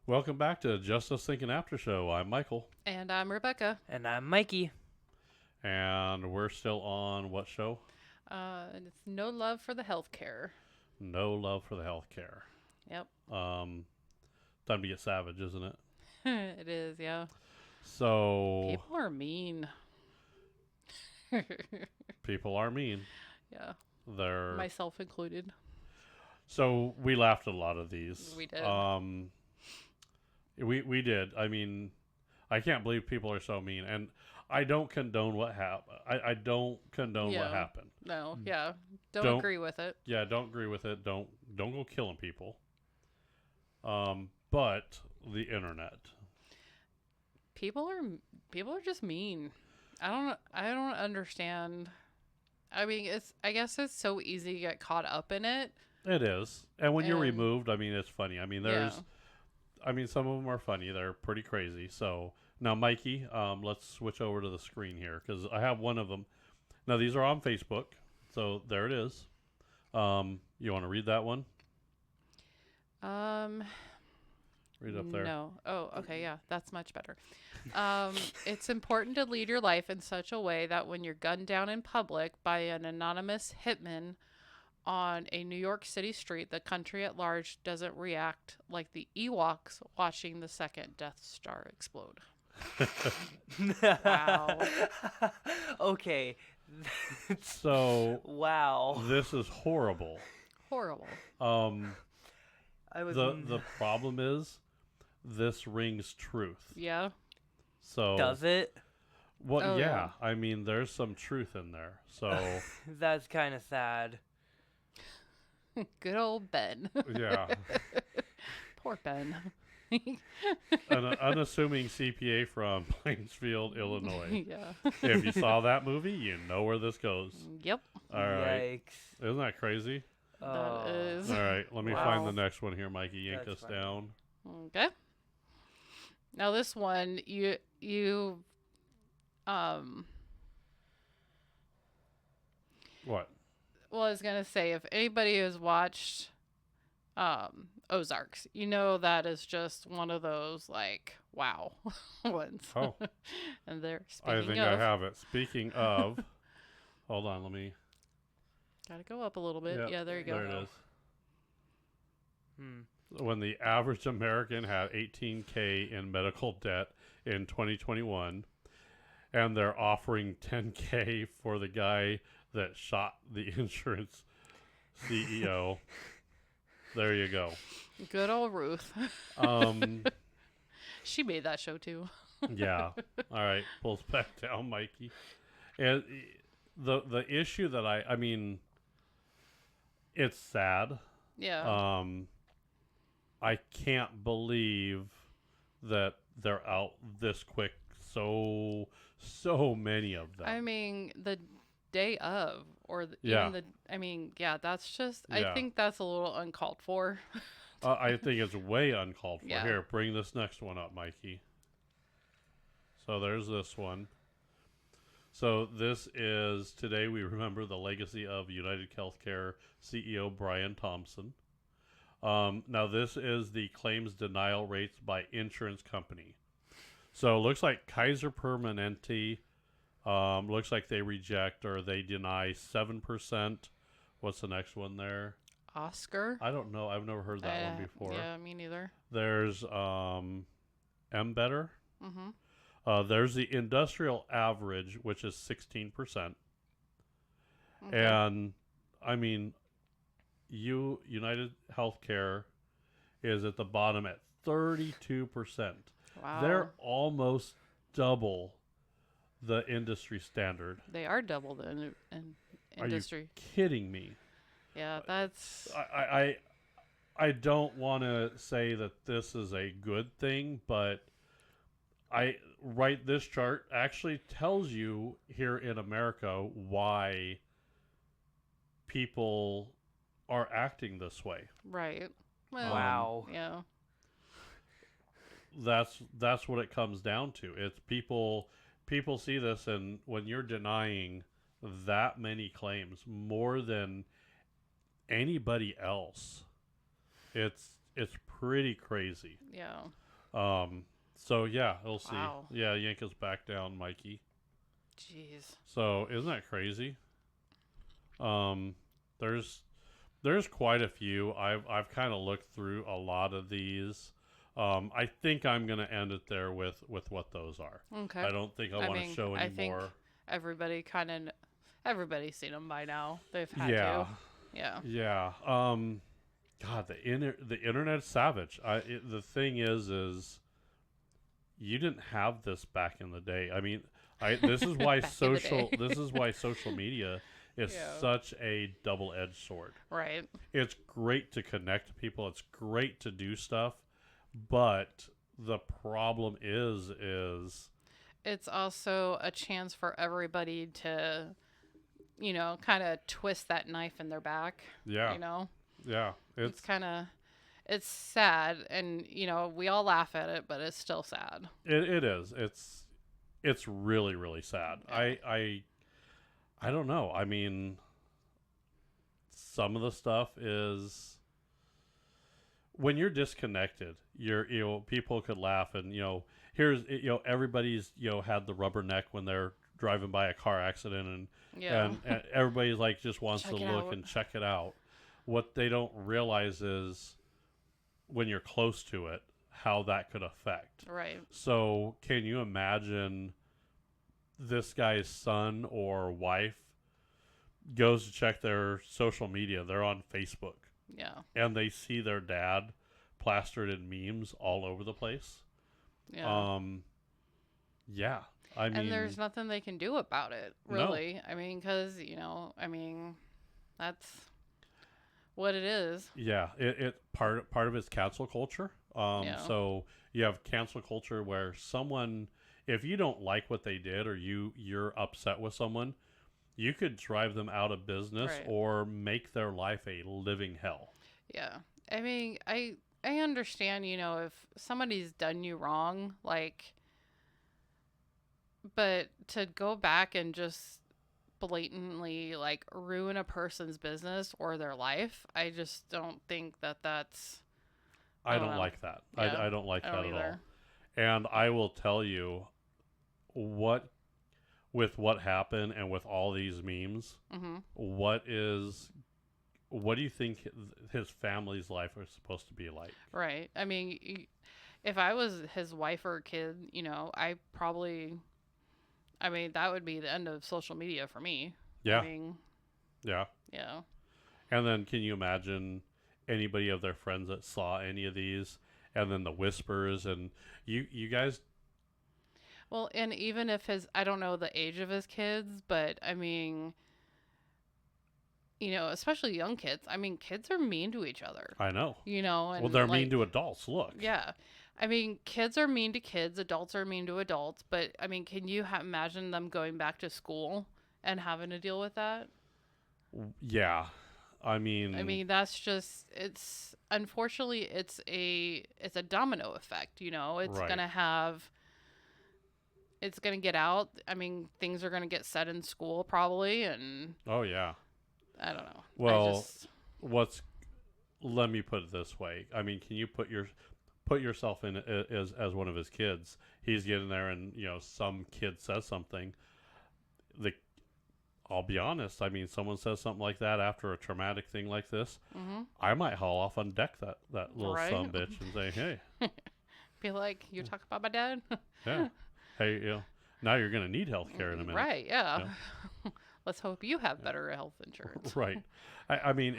Welcome back to Just Us Thinking Aftershow. I'm Michael, And I'm Rebecca. And I'm Mikey. and we're still on what show? And it's No Love for the Healthcare. No Love for the Healthcare. Yep. Time to get savage, isn't it? It is, yeah. So People are mean. people are mean. Yeah. They're Myself included. so we laughed at a lot of these. We did. We did. I mean, I can't believe people are so mean, and I don't condone what happened. I don't condone what happened. No, yeah. Don't agree with it. Yeah, don't agree with it. Don't go killing people. But the internet. People are just mean. I don't understand. I mean, I guess it's so easy to get caught up in it. It is. And when you're removed, I mean, it's funny. I mean, some of them are funny. They're pretty crazy. So now, Mikey, let's switch over to the screen here because I have one of them. Now, these are on Facebook. So there it is. You want to read that one? Read up there. No. Oh, okay. Yeah, that's much better. It's important to lead your life in such a way that when you're gunned down in public by an anonymous hitman on a New York City street, the country at large doesn't react like the Ewoks watching the second Death Star explode. Wow. Okay. So wow. this is horrible. Horrible. The problem is this rings truth. Yeah. So does it? Well, Oh, yeah. I mean, there's some truth in there. So that's kind of sad. Good old Ben. yeah, Poor Ben. an unassuming CPA from Plainsfield, Illinois. Yeah. If you saw that movie, you know where this goes. Yep. All right. Yikes. Isn't that crazy? That is. All right, let me Wow. find the next one here, Mikey. Yank That's us fine. down. Okay. Now this one, you What? well, I was gonna say, if anybody has watched Ozarks, you know that is just one of those like wow ones. Oh, And they're I speaking think of, I have it. Speaking of, hold on, let me. gotta go up a little bit. Yep, Yeah, there you go. There it is. Hmm. When the average American had $18K in medical debt in 2021, and they're offering $10K for the guy that shot the insurance CEO. There you go. Good old Ruth. Um, She made that show too. yeah. All right. Pulls back down, Mikey. And the issue that I mean, it's sad. Yeah. I can't believe that they're out this quick. So many of them. I mean, the day of, or Yeah. even the. I mean, yeah, that's just. Yeah. I think that's a little uncalled for. I think it's way uncalled for. Yeah. Here, bring this next one up, Mikey. So there's this one. So this is, today we remember the legacy of United Healthcare CEO Brian Thompson. Now this is the claims denial rates by insurance company. So it looks like Kaiser Permanente, looks like they reject or they deny 7%. What's the next one there? Oscar. I don't know. I've never heard that one before. Yeah, me neither. There's M-Better. Mm-hmm. There's the industrial average, which is 16%. Okay. And, I mean, United Healthcare is at the bottom at 32%. Wow. They're almost double the industry standard. They are double the industry. Are you kidding me? Yeah, that's. I don't want to say that this is a good thing, but this chart actually tells you here in America why people are acting this way. Right. Well, Wow. Yeah. That's what it comes down to. It's people see this, and when you're denying that many claims, more than anybody else, it's pretty crazy. Yeah. So yeah, we'll see. Wow. Yeah, yank us back down, Mikey. Jeez. So isn't that crazy? Um, there's quite a few. I've kind of looked through a lot of these. I think I'm gonna end it there with what those are. Okay. I don't think I want to mean, show I any think more. everybody's seen them by now. They've had Yeah, to. Yeah. yeah. God, the internet's savage. The thing is you didn't have this back in the day. I mean, this is why Back in the social day. this is why social media is Yeah. such a double-edged sword. Right. It's great to connect to people. It's great to do stuff, but the problem is It's also a chance for everybody to, kind of twist that knife in their back. yeah, You know, yeah. it's kind of, it's sad, and we all laugh at it, but it's still sad. It is. It's really really sad. Yeah. I don't know. I mean, some of the stuff is when you're disconnected. People could laugh and here's everybody's had the rubberneck when they're driving by a car accident and Yeah. and everybody's like just wants Check to it look out. and check it out. What they don't realize is when you're close to it, how that could affect. Right. So, can you imagine this guy's son or wife goes to check their social media? They're on Facebook Yeah. and they see their dad plastered in memes all over the place. Yeah. Yeah. I mean, and there's nothing they can do about it, No. really. I mean, because that's what it is. yeah, it part of it's cancel culture. Yeah. So you have cancel culture where someone, if you don't like what they did or you're upset with someone, you could drive them out of business Right. or make their life a living hell. Yeah. I mean, I understand, if somebody's done you wrong, but to go back and just blatantly ruin a person's business or their life, I just don't think that that's I don't don't know. like that. Yeah, I don't like I that don't at all. either. And I will tell you with what happened and with all these memes, Mm-hmm. what do you think his family's life was supposed to be like? Right. I mean, if I was his wife or kid, that would be the end of social media for me. Yeah. I mean, Yeah. yeah. And then can you imagine anybody of their friends that saw any of these and then the whispers and you guys. Well, and even if I don't know the age of his kids, but I mean, especially young kids. I mean, kids are mean to each other. I know. And Well, they're mean to adults. Look. Yeah. I mean, kids are mean to kids, adults are mean to adults, but I mean, can you imagine them going back to school and having to deal with that? Yeah. I mean, that's just unfortunately it's a domino effect, It's Right. it's going to get out. I mean, things are going to get said in school probably, and oh yeah. I don't know. Well, let me put it this way. I mean, can you put yourself in as one of his kids? He's getting there and some kid says something. I'll be honest. I mean, someone says something like that after a traumatic thing like this, mm-hmm. I might haul off on deck that little Right. son bitch and say, "Hey, Be like, you talk about my dad? yeah, hey, now you're gonna need health care in a minute." Right, yeah. Let's hope you have better health insurance. Right. I mean,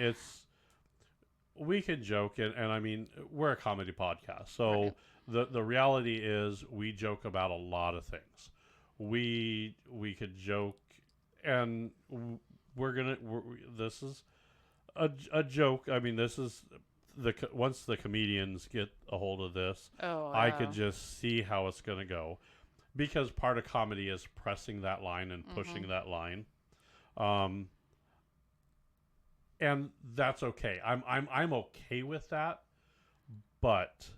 we can joke, and I mean, we're a comedy podcast, so Right. the reality is we joke about a lot of things. We could joke, and this is a joke. I mean, this is once the comedians get a hold of this, Oh, I could just see how it's going to go, because part of comedy is pressing that line and pushing Mm-hmm. that line, and that's okay. I'm okay with that, but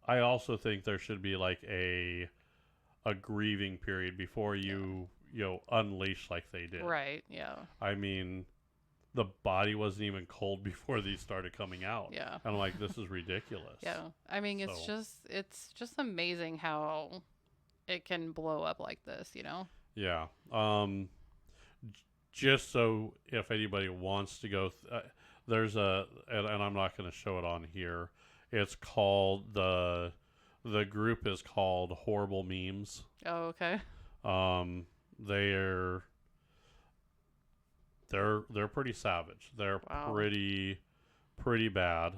I also think there should be like a grieving period before you unleash like they did. Right, yeah. I mean, the body wasn't even cold before these started coming out. Yeah. And I'm like, this is ridiculous. Yeah. I mean, So- it's just amazing how it can blow up like this, you know? Yeah. Just so if anybody wants to go, there's and I'm not going to show it on here. It's called the group is called Horrible Memes. Oh, okay. They're pretty savage. They're Wow. pretty bad.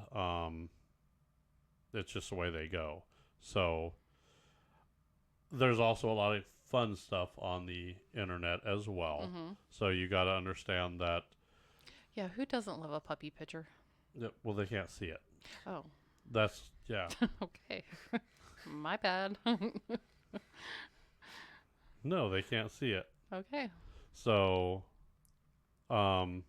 It's just the way they go. So there's also a lot of fun stuff on the internet as well. Mm-hmm. So you got to understand that. Yeah, who doesn't love a puppy picture? Well, they can't see it. Oh, That's yeah. okay. My bad. No, they can't see it. Okay. So, I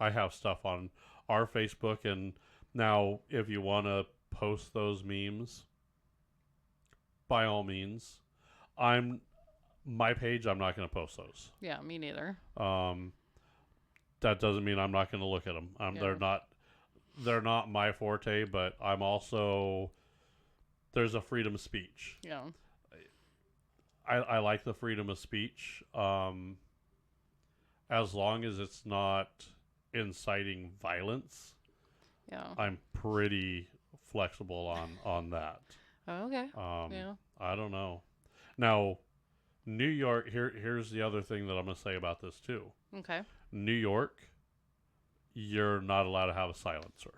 have stuff on our Facebook, and now if you want to post those memes, by all means, my page. I'm not going to post those. Yeah, me neither. That doesn't mean I'm not going to look at them. Yeah. They're not my forte, but I'm also there's a freedom of speech. Yeah. I like the freedom of speech, as long as it's not inciting violence. Yeah. I'm pretty flexible on that. Oh, okay. Um, Yeah. I don't know. Now, New York. Here's the other thing that I'm gonna say about this too. Okay. New York, you're not allowed to have a silencer.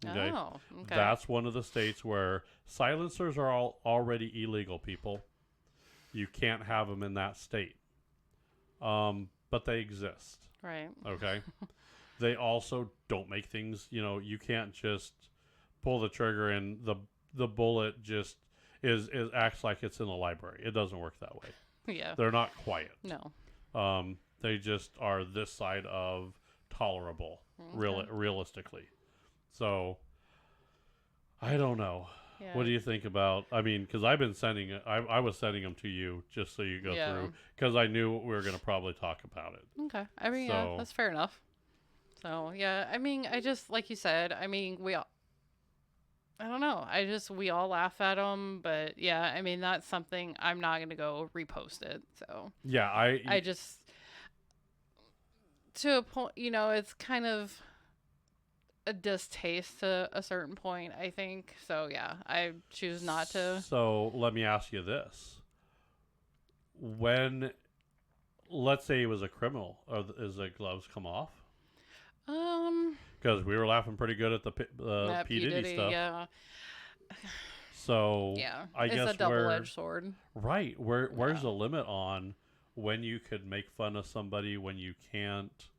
Okay. Oh, okay. That's one of the states where silencers are already illegal, people. You can't have them in that state. But they exist. Right. Okay. They also don't make things, you can't just pull the trigger and the bullet just is acts like it's in the library. It doesn't work that way. Yeah. They're not quiet. No. They just are this side of tolerable, Okay. realistically. So, I don't know. Yeah. What do you think about? I mean, because I've been I was sending them to you just so you go Yeah. through, because I knew we were going to probably talk about it. Okay. I mean, yeah, So- that's fair enough. So, yeah, I mean, I just, like you said, I mean, I don't know. We all laugh at them, but yeah, I mean, that's something I'm not going to go repost it. So, Yeah, I just, to a point, it's kind of a distaste to a certain point, I think. So, yeah, I choose not to. So let me ask you this: when, let's say, he was a criminal, is the gloves come off? Because we were laughing pretty good at the That P. Diddy stuff. yeah. So Yeah. I It's guess a double-edged sword. Right. Where's Yeah. the limit on when you could make fun of somebody, when you can't?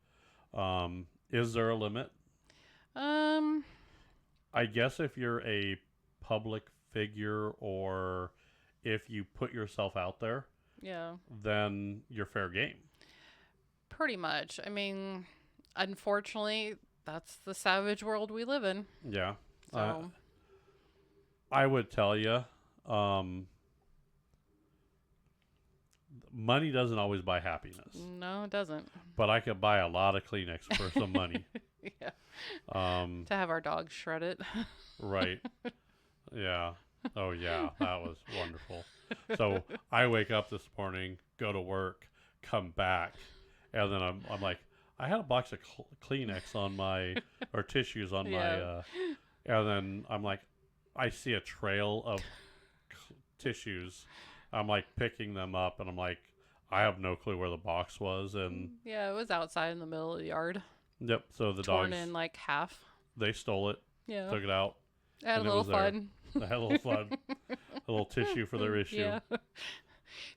Is there a limit? I guess if you're a public figure or if you put yourself out there, Yeah. then you're fair game. Pretty much. I mean, unfortunately, that's the savage world we live in. Yeah. So, I would tell you, money doesn't always buy happiness, no, it doesn't. but I could buy a lot of Kleenex for some money. Yeah. Um, To have our dogs shred it. Right. Yeah. Oh, yeah. That was wonderful. So I wake up this morning, go to work, come back, and then I'm like, I had a box of Kleenex on my, or tissues on Yeah. my, and then I'm like, I see a trail of tissues. I'm like picking them up, and I'm like, I have no clue where the box was, and Yeah, it was outside in the middle of the yard. yep. So the Torn dogs, in like half. they stole it, Yeah. took it out. I had a and it little was there. fun. I had a little fun, a little tissue for their issue. Yeah.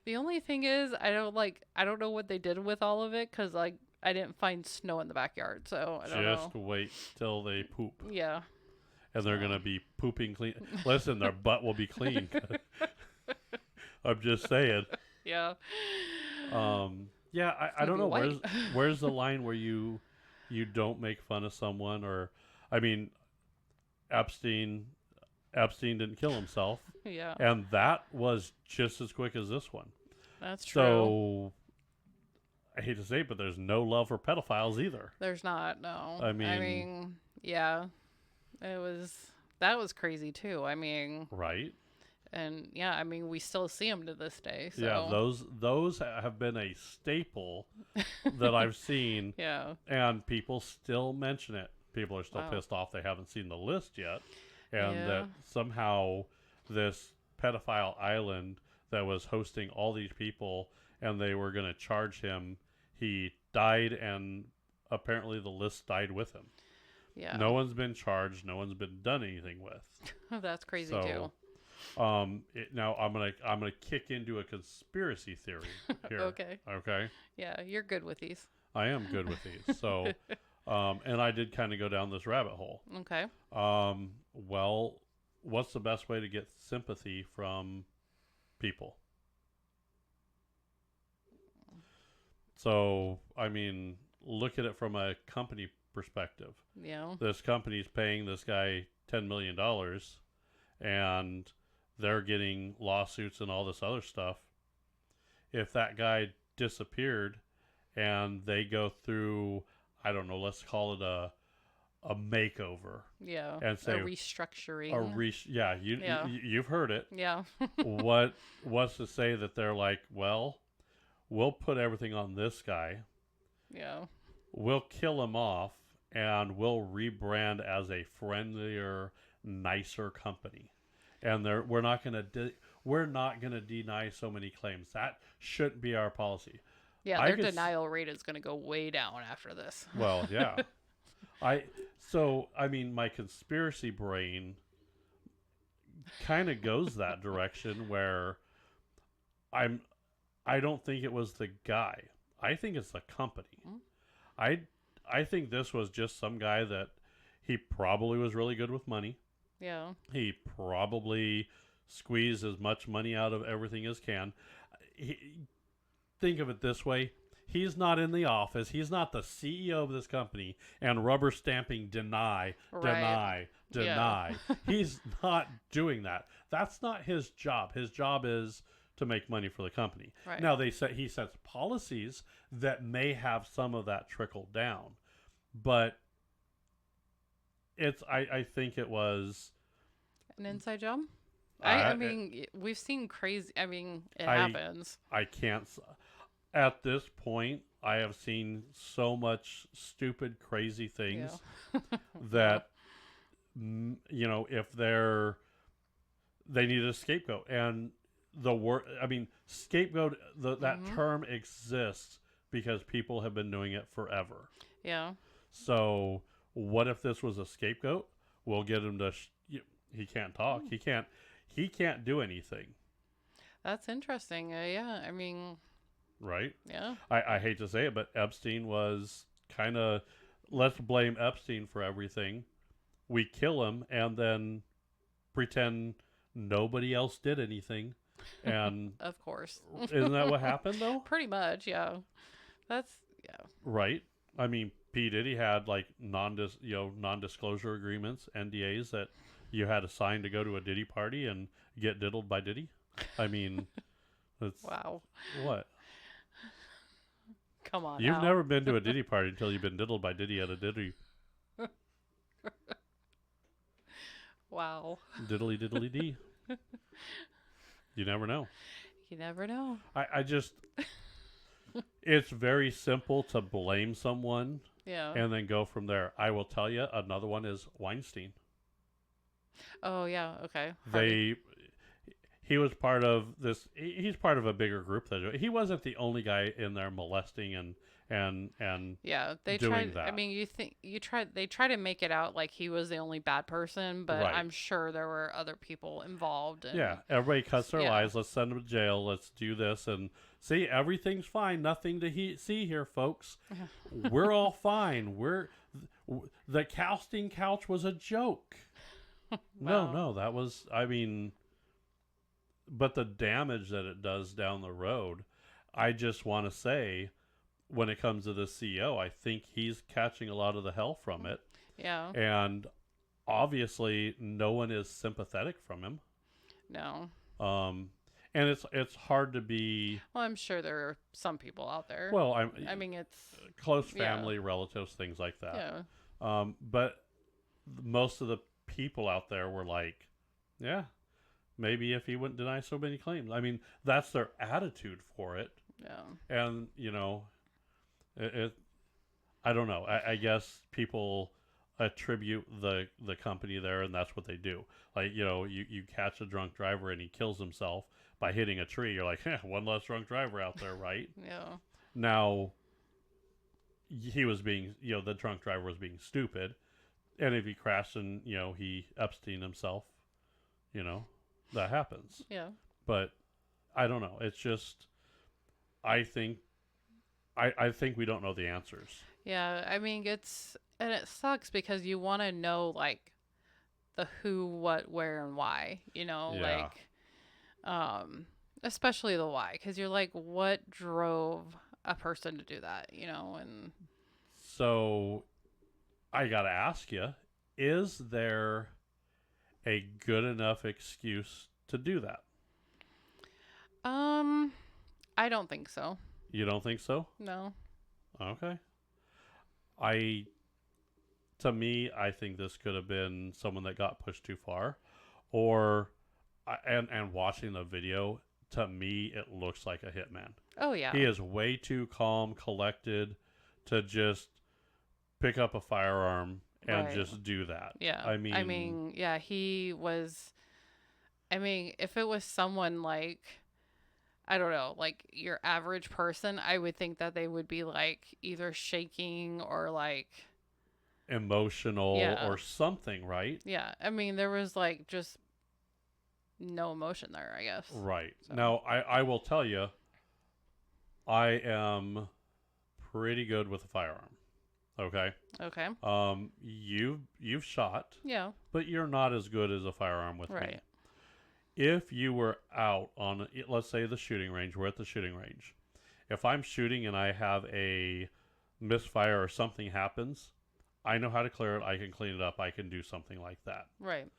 The only thing is, I don't know what they did with all of it because I didn't find snow in the backyard, so I don't Just know. wait till they poop, Yeah. and they're gonna be pooping clean. Listen, their butt will be clean. I'm just saying. Yeah. Yeah, I gonna don't be know white. where's the line where you don't make fun of someone, or I mean, Epstein didn't kill himself, Yeah. and that was just as quick as this one. That's true. So, I hate to say it, but there's no love for pedophiles either. There's not, no. I mean, yeah. That was crazy too. I mean, right? and yeah, I mean, we still see them to this day. So Yeah, those have been a staple that I've seen, yeah. and people still mention it. People are still Wow. pissed off they haven't seen the list yet, and Yeah. that somehow this pedophile island that was hosting all these people, and they were going to charge him, he died, and apparently the list died with him. Yeah. No one's been charged. No one's been done anything with. That's crazy So, too. Now I'm gonna kick into a conspiracy theory here. Okay. Okay. Yeah, you're good with these. I am good with these. So, and I did kind of go down this rabbit hole. Okay. Well, what's the best way to get sympathy from people? So, I mean, look at it from a company perspective. Yeah. This company's paying this guy $10 million, and they're getting lawsuits and all this other stuff. If that guy disappeared and they go through, I don't know, let's call it a makeover. Yeah. And say a restructuring. Yeah, you've heard it. Yeah. What's to say that they're like, well, we'll put everything on this guy. Yeah. We'll kill him off, and we'll rebrand as a friendlier, nicer company. And we're not gonna deny so many claims. That shouldn't be our policy. Yeah, their denial rate is going to go way down after this. Well, yeah. I mean, my conspiracy brain kind of goes that direction where I don't think it was the guy. I think it's the company. I think this was just some guy that he probably was really good with money. Yeah. He probably squeezed as much money out of everything as can. Think of it this way. He's not in the office. He's not the CEO of this company and rubber stamping deny. Yeah. He's not doing that. That's not his job. His job is to make money for the company. Right. Now, he sets policies that may have some of that trickle down. But I think it was an inside job. I mean, we've seen crazy. I mean, it happens. I can't. At this point, I have seen so much stupid, crazy things that if they need a scapegoat, and scapegoat. That term exists because people have been doing it forever. Yeah. So what if this was a scapegoat? We'll get him to. He can't talk. He can't do anything. That's interesting. Yeah. I mean. Right? Yeah. I hate to say it, but Epstein was kind of, let's blame Epstein for everything. We kill him and then pretend nobody else did anything. And of course. Isn't that what happened though? Pretty much, yeah. That's, yeah. Right? I mean, P. Diddy had like non-disclosure agreements, NDAs that you had to sign to go to a Diddy party and get diddled by Diddy. I mean, it's... Wow. What? Come on. You've never been to a Diddy party until you've been diddled by Diddy at a Diddy. Wow. Diddly diddly dee. You never know. You never know. I just... It's very simple to blame someone and then go from there. I will tell you, another one is Weinstein. Oh, yeah. Okay. He was part of this. He's part of a bigger group. He wasn't the only guy in there molesting and yeah, they doing tried. that. I mean, they try to make it out like he was the only bad person, but Right. I'm sure there were other people involved. And, yeah, everybody cuts their lies. Let's send them to jail. Let's do this and see. Everything's fine. Nothing to see here, folks. We're all fine. The casting couch was a joke. Wow. No, that was. I mean. But the damage that it does down the road, I just want to say, when it comes to the CEO, I think he's catching a lot of the hell from it. Yeah. And obviously, no one is sympathetic from him. No. and it's hard to be. Well, I'm sure there are some people out there. Well, I mean, it's close yeah. family, relatives, things like that. Yeah. But most of the people out there were like, yeah, maybe if he wouldn't deny so many claims. I mean, that's their attitude for it. Yeah. And, you know, it I don't know. I guess people attribute the company there, and that's what they do. Like, you know, you catch a drunk driver and he kills himself by hitting a tree. You're like, one less drunk driver out there, right? Yeah. Now, he was being, you know, the drunk driver was being stupid. And if he crashed and, you know, he Epstein himself, you know, that happens. Yeah. But I don't know. It's just, I think we don't know the answers. Yeah. I mean, and it sucks because you want to know, like, the who, what, where, and why, you know, Yeah. like, especially the why, because you're like, what drove a person to do that, you know, and. So I got to ask you, is there a good enough excuse to do that? I don't think so. You don't think so? No. Okay. To me, I think this could have been someone that got pushed too far, or and watching the video, to me, it looks like a hitman. Oh yeah. He is way too calm, collected to just pick up a firearm and Right. just do that. Yeah. I mean, yeah, he was. I mean, if it was someone like, I don't know, like your average person, I would think that they would be like either shaking or like. emotional Yeah. or something, right? Yeah. I mean, there was like just no emotion there, I guess. Right. So. Now, I will tell you, I am pretty good with a firearm. Okay. Okay. You've shot, Yeah. but you're not as good as a firearm with me. Right. If you were out on, let's say, the shooting range, we're at the shooting range. If I'm shooting and I have a misfire or something happens, I know how to clear it. I can clean it up. I can do something like that. Right.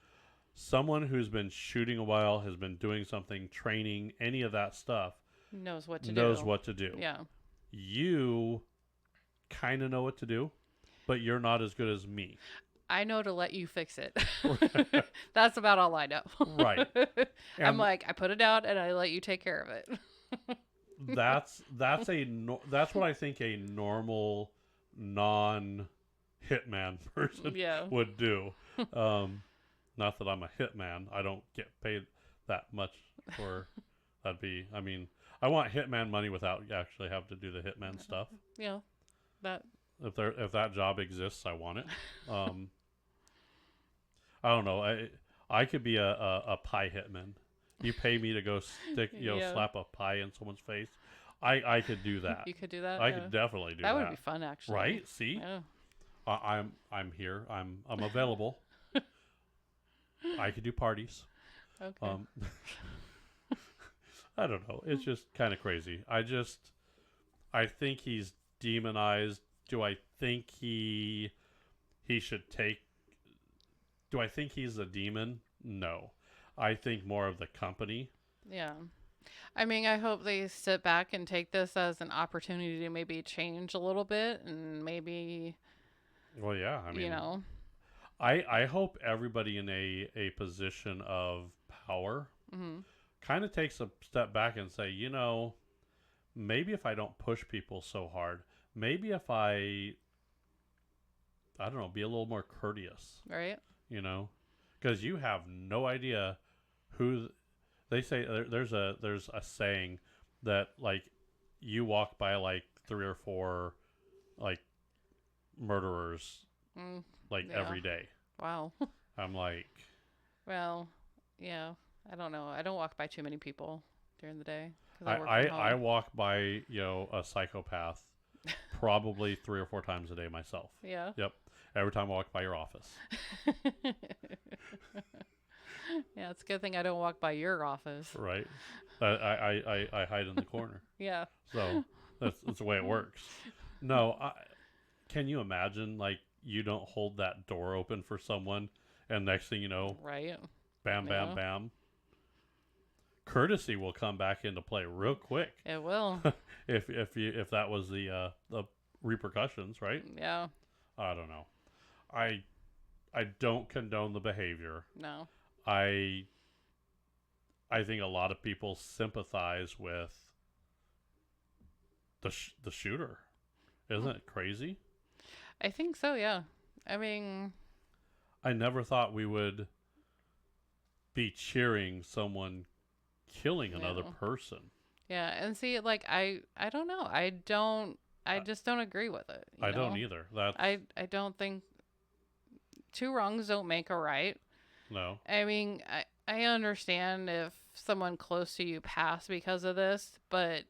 Someone who's been shooting a while, has been doing something, training, any of that stuff, Knows what to knows do. what to do. Yeah. You kind of know what to do, but you're not as good as me. I know to let you fix it. That's about all I know. Right. I'm And like, I put it out and I let you take care of it. that's what I think a normal non-hitman person Yeah. would do. Not that I'm a hitman. I don't get paid that much for I mean, I want hitman money without actually having to do the hitman stuff. Yeah. That. If that job exists, I want it. I don't know. I could be a pie hitman. You pay me to go stick, Yeah. slap a pie in someone's face. I could do that. You could do that. I yeah. could definitely do That that. would be fun, actually. Right? See, Yeah. I'm here. I'm available. I could do parties. Okay. I don't know. It's just kind of crazy. I think he's demonized. Do I think he should take? Do I think he's a demon? No. I think more of the company. Yeah. I mean, I hope they sit back and take this as an opportunity to maybe change a little bit and maybe, Well, yeah. I mean, you know. I hope everybody in a position of power kind of takes a step back and say, maybe if I don't push people so hard, maybe if I don't know, be a little more courteous, Right? because you have no idea who they say. There's a saying that, like, you walk by like 3 or 4 like murderers like Yeah. every day. Wow. I'm like, Well, yeah. I don't know. I don't walk by too many people during the day. 'Cause I work from I home. walk by a psychopath probably 3 or 4 times a day myself. Yeah. Yep. Every time I walk by your office. Yeah, it's a good thing I don't walk by your office. Right. I hide in the corner. Yeah. So that's the way it works. No, can you imagine, like, you don't hold that door open for someone and next thing you know, Right. bam, bam, Yeah. bam. courtesy will come back into play real quick It will. if that was the repercussions, right? Yeah. I don't know. I don't condone the behavior. No. I think a lot of people sympathize with the shooter. Isn't it crazy? I think so, yeah. I mean, I never thought we would be cheering someone killing another No. person. yeah, and see, like, I don't know. I just don't agree with it. You I know? don't either. That's I don't think two wrongs don't make a right. no. I mean, I understand if someone close to you passed because of this, but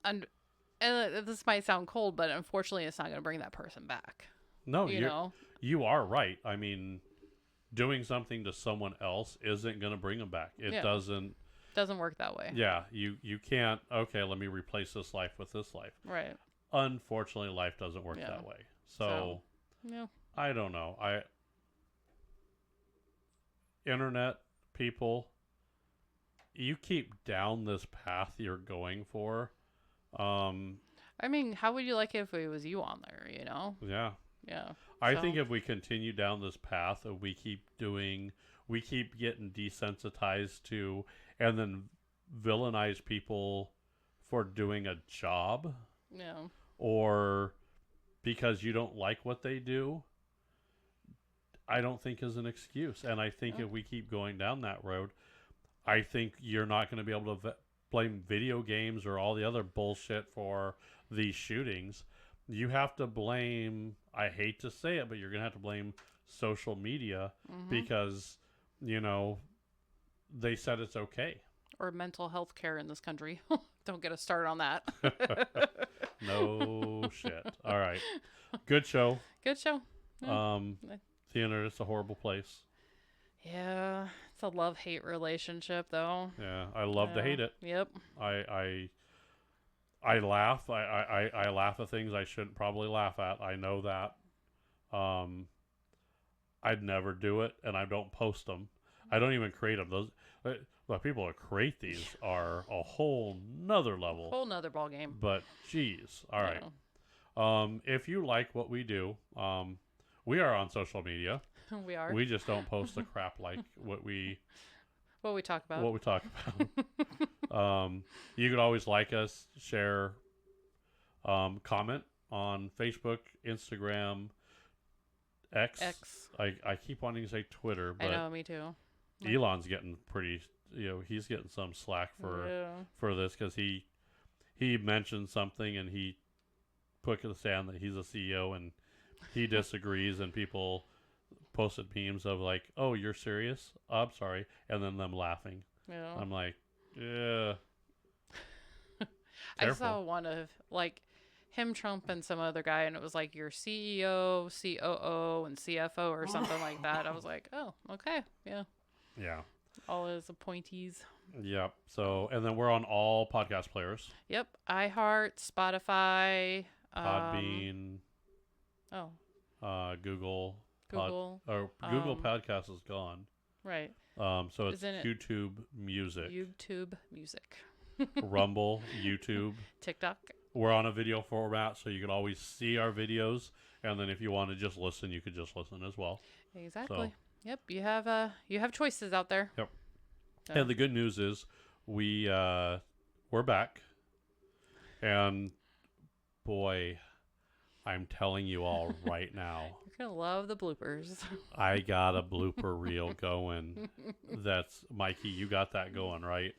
and this might sound cold, but unfortunately, it's not going to bring that person back. No, You know? you are right. I mean, doing something to someone else isn't going to bring them back. It Yeah. doesn't. Doesn't work that way. Yeah, you can't. Okay, let me replace this life with this life. Right. Unfortunately, life doesn't work Yeah. that way. So Yeah. I don't know. Internet people, you keep down this path you're going for. I mean, how would you like it if it was you on there, you know? Yeah. Yeah. I So- think if we continue down this path and we keep getting desensitized to and then villainize people for doing a job Yeah. or because you don't like what they do, I don't think is an excuse. And I think Yeah. if we keep going down that road, I think you're not going to be able to blame video games or all the other bullshit for these shootings. You have to blame, I hate to say it, but you're going to have to blame social media Mhm. because, you know, they said it's okay. Or mental health care in this country. Don't get us started on that. No shit. All right. Good show. Good show. Yeah. The internet's a horrible place. Yeah. It's a love-hate relationship, though. Yeah, I love to Yeah. hate it. Yep. I laugh. I laugh at things I shouldn't probably laugh at. I know that. I'd never do it, and I don't post them. I don't even create them. Those the people that create these are a whole nother level. Whole nother ball game. But geez, all right. Yeah. If you like what we do, we are on social media. We are. We just don't post the crap like what we talk about. what we talk about. You could always like us, share, comment on Facebook, Instagram, X. I keep wanting to say Twitter, I but know, me too. Elon's getting pretty. He's getting some slack for this because he mentioned something and he put to the stand that he's a CEO and he disagrees and people posted memes of like, "Oh, you're serious? Oh, I'm sorry," and then them laughing. Yeah. I'm like, yeah. I saw one of like him, Trump, and some other guy, and it was like your CEO, COO, and CFO or something like that. I was like, oh, okay, yeah. Yeah. All his appointees. Yep. So, and then we're on all podcast players. Yep. iHeart, Spotify. Podbean. Oh. Google. Google. Google Podcast is gone. Right. So it's Isn't it YouTube Music. YouTube Music. Rumble, YouTube. TikTok. We're on a video format, so you can always see our videos. And then if you want to just listen, you could just listen as well. Exactly. Yep. You have choices out there. Yep. So. And the good news is we're back. And boy, I'm telling you all right now, You're gonna love the bloopers. I got a blooper reel going. That's Mikey, you got that going, right?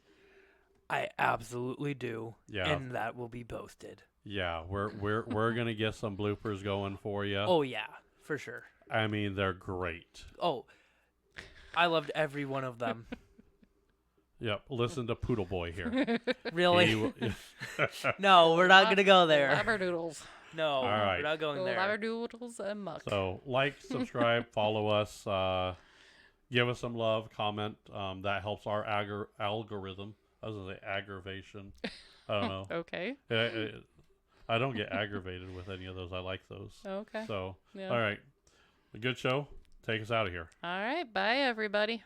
I absolutely do. Yeah. And that will be posted. Yeah, we're gonna get some bloopers going for you. Oh yeah, for sure. I mean, they're great. Oh, I loved every one of them. Yep. Listen to Poodle Boy here. Really? No, we're not gonna go there. Labradoodles. No, All right. we're not going there. Labradoodles and muck. So like, subscribe, follow us, give us some love, comment. That helps our algorithm. I was gonna say aggravation. I don't know. Okay. I don't get aggravated with any of those. I like those. Okay. So, Yeah. all right. A good show. Take us out of here. All right. Bye, everybody.